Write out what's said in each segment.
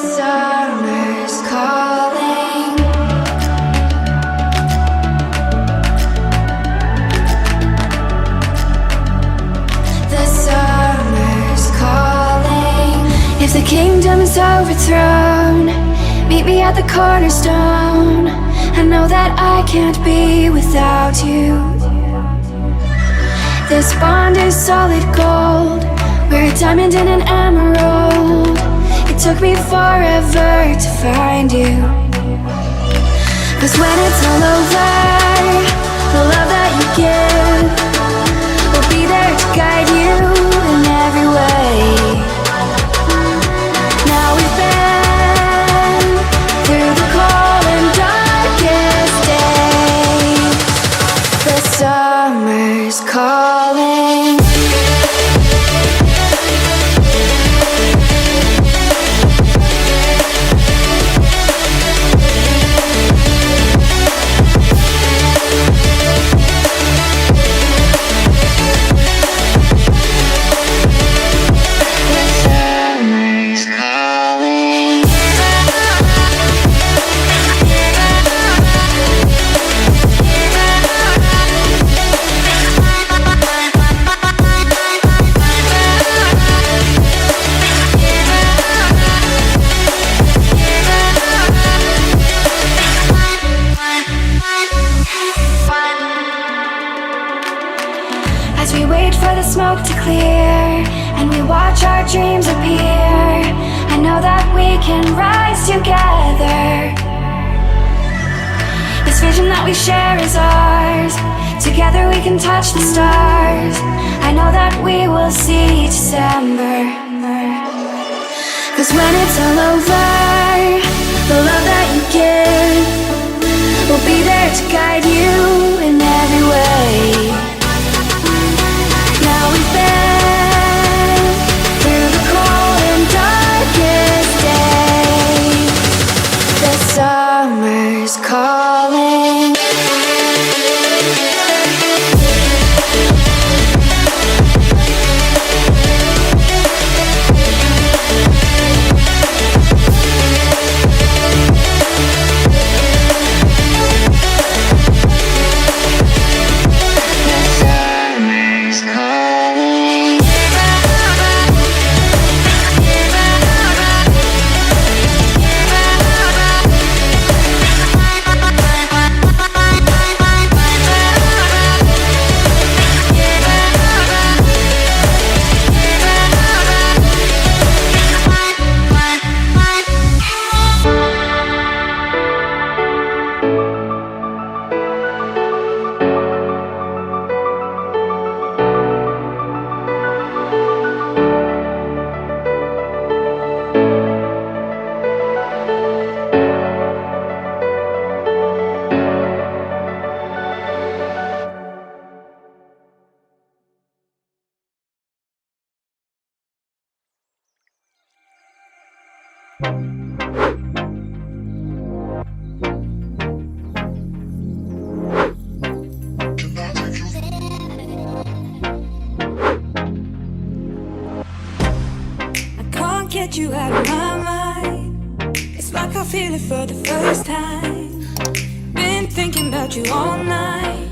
summer's calling. The summer's calling. If the kingdom's overthrown, meet me at the cornerstone. I know that I can't be without you. This bond is solid gold. We're a diamond and an emerald. It took me forever to find you. 'Cause when it's all over, the love that you give will be there to guide you in every way. Now we've been through the cold and darkest days. The summer's calling. Smoke to clear, and we watch our dreams appear. I know that we can rise together. This vision that we share is ours. Together we can touch the stars. I know that we will see December. 'Cause when it's all over, the love that you give will be there to guide you in every way. Now we've been through the cold and darkest days. The summer's calling. Get you out of my mind. It's like I feel it for the first time. Been thinking about you all night.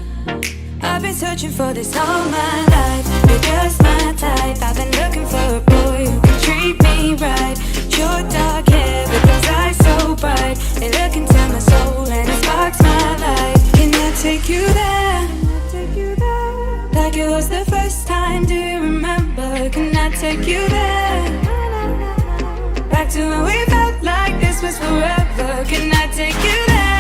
I've been searching for this all my life. You're just my type. I've been looking for a boy who can treat me right. Short dark hair with those eyes so bright. They look into my soul and it sparks my life. Can I take you there? Like it was the first time, do you remember? Can I take you there? Back to when we felt like this was forever. Can I take you there?